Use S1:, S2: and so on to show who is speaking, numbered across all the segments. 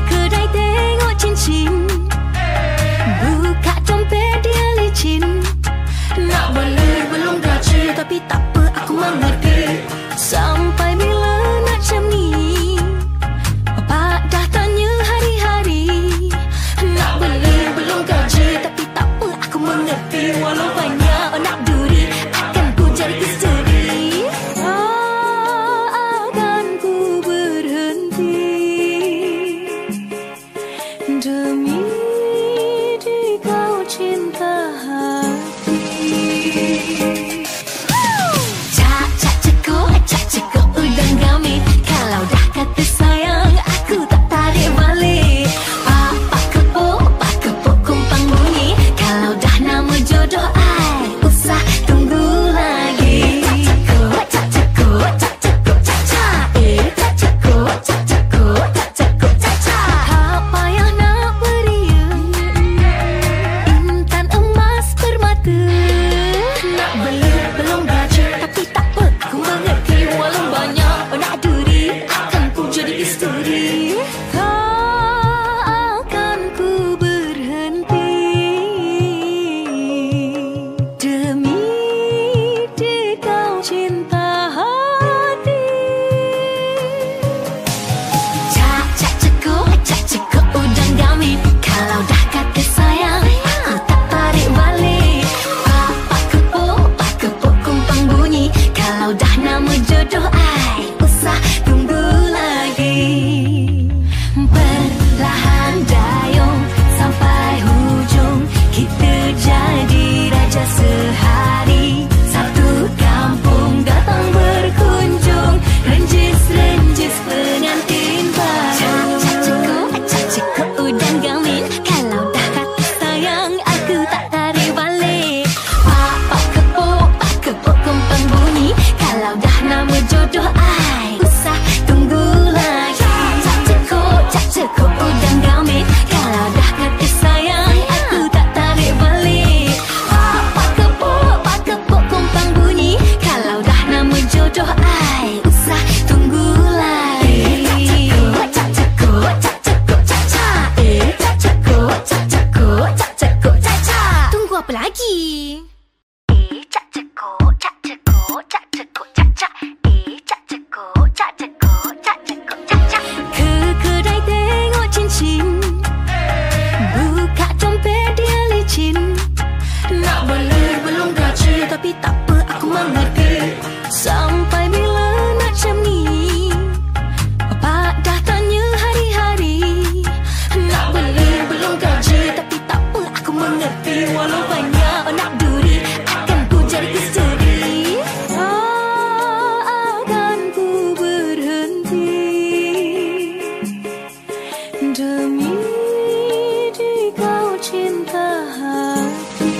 S1: Kedai tengok cincin, buka dompet dia licin. Nak beli belum gaji, tapi tak apa aku mengerti. Sampai bila nak macam ni, bapak dah tanya hari-hari. Nak beli belum gaji, tapi tak apa aku mengerti. Walau banyak nak duri, akan ku jadi isteri. Akan ku berhenti demi di kau cinta hati. Cak cekuk udang gamin. Kalau dah kata sayang, aku tak tarik balik. Pak kepuk kumpang bunyi. Kalau dah nama jodoh ai, usah tunggu lagi. Cak cekuk cak cak. Tak payah nak beria, intan emas permata. Nak beli belum gaji, tapi tak apa aku mengerti. Walau banyak nak duri, akan ku jadi isteri. Takkan ku berhenti demi di kau cinta hati. Cak cekuk udang gamin. Kalau dah kata sayang, aku tak tarik balik. Pak kepuk kumpang bunyi. Kalau dah nama jodoh ai, usah tunggu lagi. Perlahan dayung sampai hujung, kita jadi raja sehari. Satu kampung datang berkunjung, renjis pengantin baru. Cak cekuk udang gamin. Kalau dah kata sayang, aku tak tarik balik. Pak kepuk kumpang bunyi. Kalau dah nama jodoh ai, usah tunggu lagi. Cak cekuk udang gamin. Kalau dah kata sayang, aku tak tarik balik. Pak kepuk kumpang bunyi. Kalau dah nama jodoh ai, usah tunggu lagi. Cak cekuk tunggu apa lagi? Kedai tengok cincin, buka dompet dia licin. Nak beli belum gaji, tapi tak apa aku mengerti. Sampai bila nak macam ni, bapak dah tanya hari-hari. Nak beli belum gaji, tapi tak apa aku mengerti. Walau banyak nak duri, akan ku jadi isteri. Akan ku berhenti demi di kau cinta hati.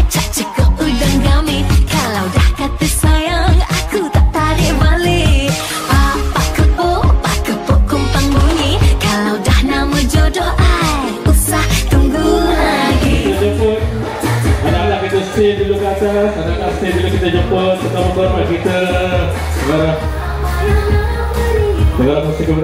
S1: Cak cekuk udang gamin. Kalau dah kata sayang, aku tak tarik balik. Pak kepuk kumpang bunyi. Kalau dah nama jodoh ai, usah tunggu lagi.
S2: Kita jemput anak-anak kita stay dulu ke atas. Anak-anak stay dulu, kita jemput pertama-tama kita. Negara musik keberanian.